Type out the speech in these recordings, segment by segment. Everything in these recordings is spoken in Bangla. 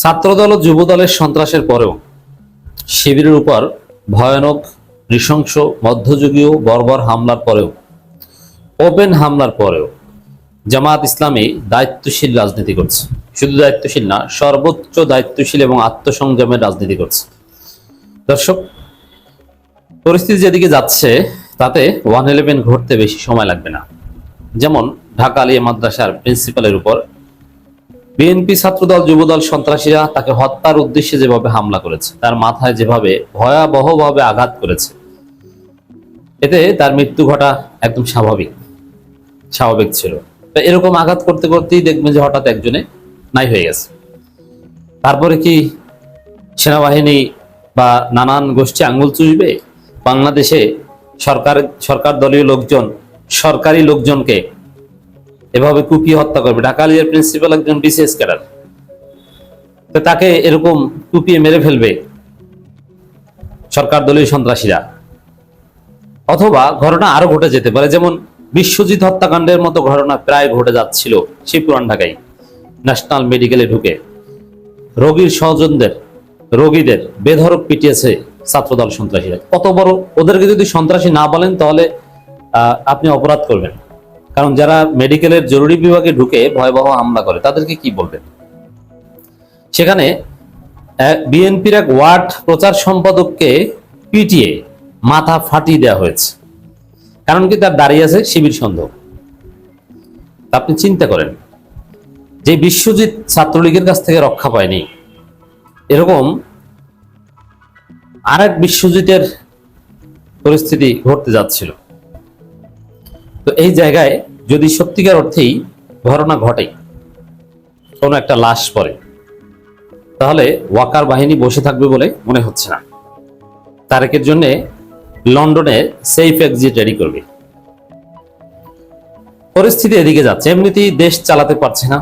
ছাত্রদল ও যুবদলের সন্ত্রাসের পরেও শিবিরের উপর ভয়ানক নৃশংস মধ্যযুগীয় বর্বর হামলার পরেও ওপেন হামলার পরেও জামায়াত ইসলামী দায়িত্বশীল রাজনীতি করছে। শুধু দায়িত্বশীল না, সর্বোচ্চ দায়িত্বশীল এবং আত্মসংযমের রাজনীতি করছে। দর্শক, পরিস্থিতি যেদিকে যাচ্ছে তাতে 111 ঘটতে বেশি সময় লাগবে না। যেমন ঢাকা আলিয়া মাদ্রাসার প্রিন্সিপালের উপর বিএনপি, ছাত্রদল, যুবদল সন্ত্রাসীরা তাকে হত্যার উদ্দেশ্যে যেভাবে হামলা করেছে, তার মাথায় যেভাবে ভয়াবহভাবে আঘাত করেছে, এতে তার মৃত্যু ঘটা একদম স্বাভাবিক ছিল। তো এরকম আঘাত করতে করতেই দেখবেন যে হঠাৎ একজনে নাই হয়ে গেছে। তারপরে কি সেনাবাহিনী বা নানান গোষ্ঠী আঙ্গুল চুষবে? বাংলাদেশে সরকার দলীয় লোকজন সরকারি লোকজনকে এভাবে কুপিয়ে হত্যা করবে? ঢাকা আলিয়ার প্রিন্সিপাল একজন বিসিএস ক্যাডার, তো তাকে এরকম কুপিয়ে মেরে ফেলবে সরকার দলীয় সন্ত্রাসীরা? অথবা ঘটনা আরো ঘটে যেতে পারে, যেমন বিশ্বজিৎ হত্যাকাণ্ডের মতো ঘটনা প্রায় ঘটে যাচ্ছিল সেই পুরান ঢাকায়। ন্যাশনাল মেডিকেলে ঢুকে রোগীর স্বজনদের, রোগীদের বেধড়ক পিটিয়েছে ছাত্রদল সন্ত্রাসীরা। কত বড়! ওদেরকে যদি সন্ত্রাসী না বলেন তাহলে আপনি অপরাধ করবেন, কারণ যারা মেডিকেলের জরুরি বিভাগে ঢুকে ভয়াবহ হামলা করে তাদেরকে কি বলবেন? সেখানে বিএনপির এক ওয়ার্ড প্রচার সম্পাদককে পিটিয়ে মাথা ফাটিয়ে দেওয়া হয়েছে, কারণ কি তার দাঁড়িয়ে আছে শিবির সন্দেহ। আপনি চিন্তা করেন, যে বিশ্বজিৎ ছাত্রলীগের কাছ থেকে রক্ষা পায়নি, এরকম আরেক বিশ্বজিতের পরিস্থিতি ঘটতে যাচ্ছিল। তো এই জায়গায় যদি সত্যিকার অর্থেই ঘটনা ঘটে, কোনো একটা লাশ পড়ে, তাহলে ওয়াকার বাহিনী বসে থাকবে বলে মনে হচ্ছে না। তারেকের জন্য লন্ডনে সেফ এক্সিট রেডি করবে। পরিস্থিতি এদিকে যাচ্ছে। এমনিতেই দেশ চালাতে পারছে না,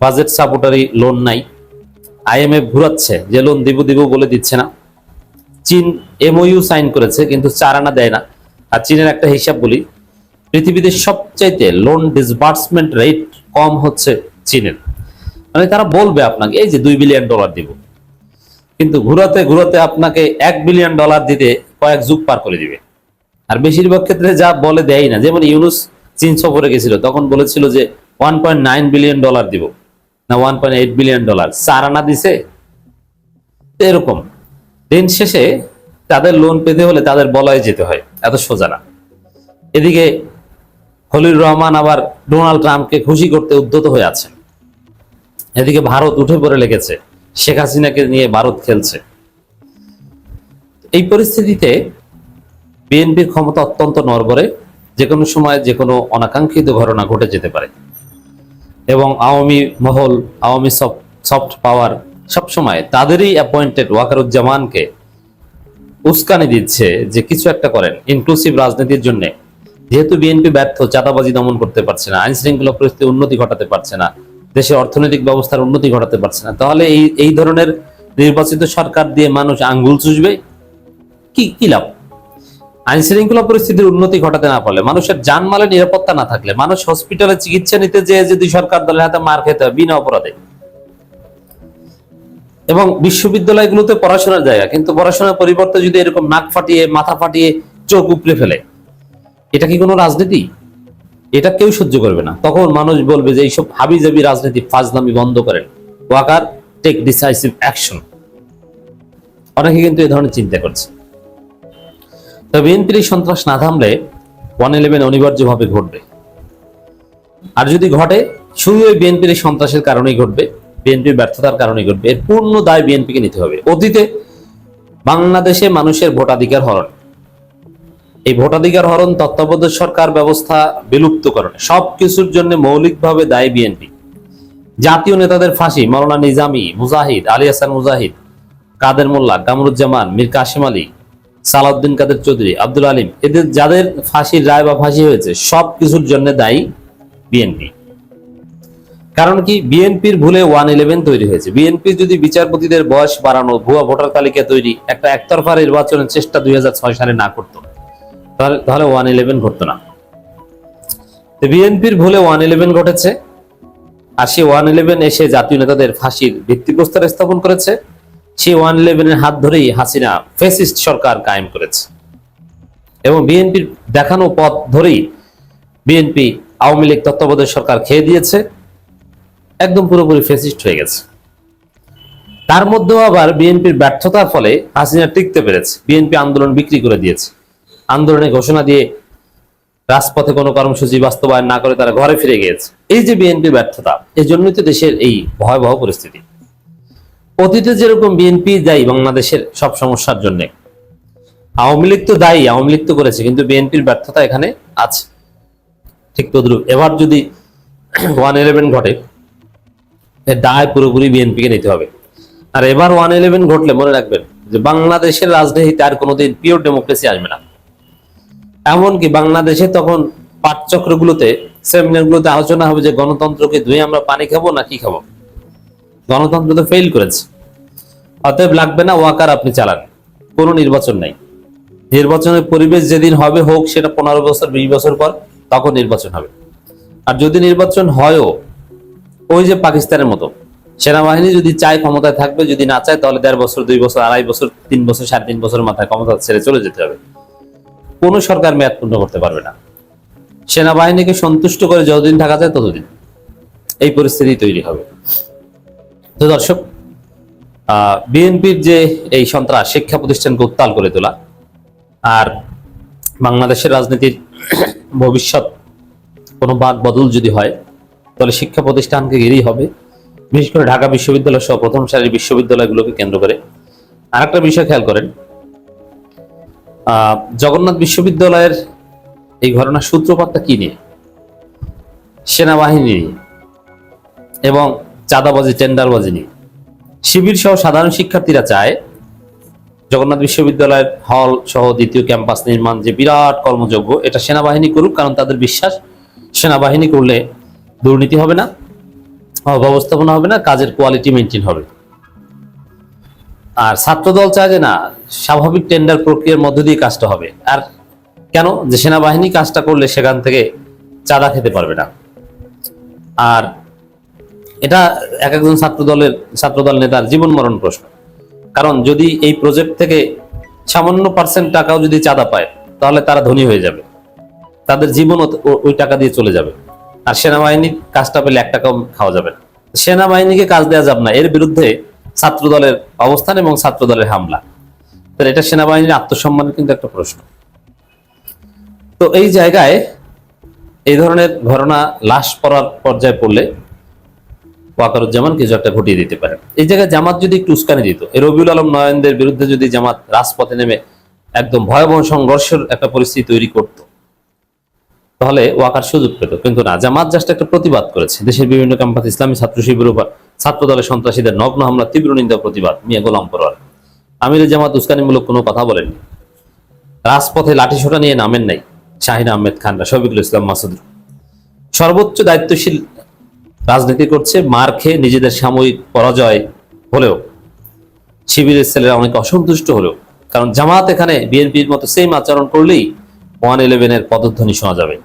বাজেট সাপোর্টারি লোন নাই, আইএমএফ ঘুরাচ্ছে যে লোন দিব বলে দিচ্ছে না। চীন এমওইউ সাইন করেছে কিন্তু 4 আনা দেয় না। আর চীনের একটা হিসাব বলি, পৃথিবীতে সবচাইতে লোন ডিসবার্সমেন্ট রেট কম হচ্ছে চীনের। মানে তারা বলবে আপনাকে এই যে $2 বিলিয়ন দিব, কিন্তু ঘুরাতে ঘুরাতে আপনাকে $1 বিলিয়ন দিতে কয়েক যুগ পার করে দিবে। আর বেশিরভাগ ক্ষেত্রে যা বলে দেয় না। যেমন ইউনুস চীন সফরে গেছিল, তখন বলেছিল যে $1.9 বিলিয়ন দিব, না $1.8 বিলিয়ন, 4 আনা দিছে। এরকম দিন শেষে তাদের লোন পেতে হলে তাদের বলয়ে যেতে হয়, এত সোজা না। এদিকে খলিল রহমান আবার ডোনাল্ড ট্রাম্পকে খুশি করতে উদ্যত হয়ে আছে। এদিকে ভারত উঠে পড়ে লেগেছে, শেখ হাসিনাকে নিয়ে ভারত খেলছে। এই পরিস্থিতিতে বিএনপির ক্ষমতা অত্যন্ত নড়বড়ে, যে কোনো সময় যে কোনো অনাকাঙ্ক্ষিত ঘটনা ঘটে যেতে পারে। এবং আওয়ামী মহল, আওয়ামী সফট পাওয়ার সবসময় তাদেরই অ্যাপয়েন্টেড ওয়াকারুজ্জামানকে উস্কানি দিচ্ছে যে কিছু একটা করেন ইনক্লুসিভ রাজনীতির জন্য। যেহেতু বিএনপি ব্যর্থ, চাঁদাবাজি দমন করতে পারছে না, আইন শৃঙ্খলা পরিস্থিতি উন্নতি ঘটাতে পারছে না, দেশের অর্থনৈতিক ব্যবস্থার উন্নতি ঘটাতে পারছে না, তাহলে এই ধরনের নির্বাচিত সরকার দিয়ে মানুষ আঙ্গুল চুষবে? কি লাভ? আইন শৃঙ্খলা পরিস্থিতির উন্নতি ঘটাতে না পারলে, মানুষের জানমালের নিরাপত্তা না থাকলে, মানুষ হসপিটালে চিকিৎসা নিতে যেয়ে যদি সরকার দলের হাতে মার খেতে হয় বিনা অপরাধে, এবং বিশ্ববিদ্যালয়গুলোতে পড়াশোনার জায়গা, কিন্তু পড়াশোনার পরিবর্তে যদি এরকম নাক ফাটিয়ে, মাথা ফাটিয়ে, চোখ উপড়ে ফেলে, এটা কি কোনো রাজনীতি? এটা কেউ সহ্য করবে না। তখন মানুষ বলবে যে এইসব হাবিজাবি রাজনীতি, ফাজলামি বন্ধ করেন, ওয়াকার টেক ডিসাইসিভ অ্যাকশন। অনেকে কিন্তু এই ধরনের চিন্তা করছে। তো বিএনপির সন্ত্রাস না থামলে 111 অনিবার্যভাবে ঘটবে। আর যদি ঘটে, শুধু ওই বিএনপির সন্ত্রাসের কারণেই ঘটবে, বিএনপির ব্যর্থতার কারণেই ঘটবে। এর পূর্ণ দায় বিএনপিকে নিতে হবে। অতীতে বাংলাদেশে মানুষের ভোটাধিকার হরণ, এই ভোটাধিকার হরণ, তত্ত্বাবধায়ক সরকার ব্যবস্থা বিলুপ্তকরণ, সবকিছুর জন্য মৌলিকভাবে দায়ী বিএনপি। জাতীয় নেতাদের ফাঁসি, মাওলানা নিজামী, মুজাহিদ, আলী হাসান মুজাহিদ, কাদের মোল্লা, কামরুজ্জামান, মীর কাসিম আলী, সালাউদ্দিন কাদের চৌধুরী, আব্দুল আলিম, এদের যাদের ফাঁসির রায় বা ফাঁসি হয়েছে, সবকিছুর জন্য দায়ী বিএনপি। কারণ কি? বিএনপির ভুলে 111 তৈরি হয়েছে। বিএনপি যদি বিচারপতিদের বয়স বাড়ানো, ভুয়া ভোটার তালিকা তৈরি, একটা একতরফা নির্বাচনের চেষ্টা 2006 সালে না করতো, তাহলে 111 ঘটতো না। বিএনপির ভুলে 111 ঘটেছে। আর সে 111 এসে জাতীয় নেতাদের ফাঁসির ভিত্তিপ্রস্তর স্থাপন করেছে। সেই 111-এর হাত ধরেই হাসিনা ফ্যাসিস্ট সরকার কায়েম করেছে এবং বিএনপির দেখানো পথ ধরেই বিএনপি আওয়ামী লীগ তত্ত্বাবধায়ক সরকার খেয়ে দিয়েছে, একদম পুরোপুরি ফ্যাসিস্ট হয়ে গেছে। তার মধ্যেও আবার বিএনপির ব্যর্থতার ফলে হাসিনা টিকতে পেরেছে। বিএনপি আন্দোলন বিক্রি করে দিয়েছে, আন্দোলনের ঘোষণা দিয়ে রাজপথে কোনো কর্মসূচি বাস্তবায়ন না করে তারা ঘরে ফিরে গিয়েছে। এই যে বিএনপির ব্যর্থতা, এই জন্যই তো দেশের এই ভয়াবহ পরিস্থিতি। অতীতে যেরকম বিএনপি দায়ী বাংলাদেশের সব সমস্যার জন্য, আওয়ামী লীগ তো দায়ী, আওয়ামী লীগ তো করেছে, কিন্তু বিএনপির ব্যর্থতা এখানে আছে। ঠিক তদ্রুপ এবার যদি 111 ঘটে, এর দায় পুরোপুরি বিএনপিকে নিতে হবে। আর এবার 111 ঘটলে মনে রাখবেন যে বাংলাদেশের রাজনীতিতে আর কোনোদিন পিওর ডেমোক্রেসি আসবে না। এমনকি বাংলাদেশে তখন পাঠচক্রগুলোতে, সেমিনারগুলোতে আলোচনা হবে যে গণতন্ত্রকে ধুয়ে আমরা পানি খাবো না কি খাবো। গণতন্ত্র তো ফেল করেছে, অতএব লাগবে না ওয়াকার, আপনি চালান, কোনো নির্বাচন নাই। নির্বাচনের পরিবেশ যেদিন হবে হোক, সেটা 15 বছর 20 বছর পর, তখন নির্বাচন হবে। আর যদি নির্বাচন হয়ও, ওই যে পাকিস্তানের মতো সেনাবাহিনী যদি চায় ক্ষমতায় থাকবে, যদি না চায় তাহলে 1.5 বছর 2 বছর 2.5 বছর 3 বছর 3.5 বছরের মাথায় ক্ষমতা ছেড়ে চলে যেতে হবে। কোনো সরকার মেয়াদ পূর্ণ করতে পারবে না। সেনাবাহিনীকে সন্তুষ্ট করে যতদিন থাকা যায় ততদিন এই পরিস্থিতি তৈরি হবে। তো দর্শক, বিএনপির যে এই সন্ত্রাস, শিক্ষা প্রতিষ্ঠানকে উত্তাল করে তোলা, আর বাংলাদেশের রাজনীতির ভবিষ্যৎ কোনো বাদ বদল যদি হয়, তাহলে শিক্ষা প্রতিষ্ঠানকে ঘিরেই হবে, বিশেষ করে ঢাকা বিশ্ববিদ্যালয় সহ প্রথম সারির বিশ্ববিদ্যালয়গুলোকে কেন্দ্র করে। আর একটা বিষয় খেয়াল করেন, জগন্নাথ বিশ্ববিদ্যালয়ের এই ঘটনার সূত্রপাতটা কি নিয়ে? সেনাবাহিনী নিয়ে এবং চাঁদাবাজি, টেন্ডারবাজি নিয়ে। শিবির সহ সাধারণ শিক্ষার্থীরা চায় জগন্নাথ বিশ্ববিদ্যালয়ের হল সহ দ্বিতীয় ক্যাম্পাস নির্মাণ যে বিরাট কর্মযজ্ঞ, এটা সেনাবাহিনী করুক, কারণ তাদের বিশ্বাস সেনাবাহিনী করলে দুর্নীতি হবে না, অব্যবস্থাপনা হবে না, কাজের কোয়ালিটি মেনটেন হবে। আর ছাত্রদল চায় যে না, স্বাভাবিক টেন্ডার প্রক্রিয়ার মধ্য দিয়ে কাজটা হবে। আর কেন? যে সেনাবাহিনী কাজটা করলে সেখান থেকে চাঁদা খেতে পারবে না। আর এটা এক একজন ছাত্রদল নেতার জীবন মরণ প্রশ্ন। কারণ যদি এই প্রজেক্ট থেকে সামান্য % টাকাও যদি চাঁদা পায়, তাহলে তারা ধনী হয়ে যাবে, তাদের জীবন ওই টাকা দিয়ে চলে যাবে। আর সেনাবাহিনীর কাজটা পেলে 1 টাকাও খাওয়া যাবে না। সেনাবাহিনীকে কাজ দেওয়া যাবে না, এর বিরুদ্ধে ছাত্রদলের অবস্থান এবং ছাত্রদলের হামলা। তাহলে এটা সেনাবাহিনীর আত্মসম্মানের কিন্তু একটা প্রশ্ন। তো এই জায়গায় এই ধরনের ঘটনা লাশ পড়ার পর্যায়ে পড়লে ওয়াকারুজ্জামান কিছু একটা ঘটিয়ে দিতে পারে। এই জায়গায় জামাত যদি একটু উস্কানি দিত, এই রবিউল আলম নয়নদের বিরুদ্ধে যদি জামাত রাজপথে নেমে একদম ভয়াবহ সংঘর্ষের একটা পরিস্থিতি তৈরি করত, তাহলে ওয়াকার সুযোগ পেত। কিন্তু না, জামাত জাস্ট একটা প্রতিবাদ করেছে। দেশের বিভিন্ন ক্যাম্পাসে ইসলামী ছাত্র শিবির উপর ছাত্র দলের সন্ত্রাসীদের নগ্ন হামলা তীব্র নিন্দা প্রতিবাদ। মিয়া গোলাম পরোয়ার আমিরের জামাত উস্কানিমূলক কোনো কথা বলেননি। রাজপথে লাঠিসোঁটা নিয়ে নামেন নাই শাহিন আহমেদ খানরা, শফিকুল ইসলাম মাসুদ। সর্বোচ্চ দায়িত্বশীল রাজনীতি করছে, মার খেয়ে নিজেদের সাময়িক পরাজয় হলেও শিবিরের ছেলেরা অনেক অসন্তুষ্ট হলেও, কারণ জামাত এখানে বিএনপির মতো সেম আচরণ করলেই 111-এর পদধ্বনি শোনা যাবে।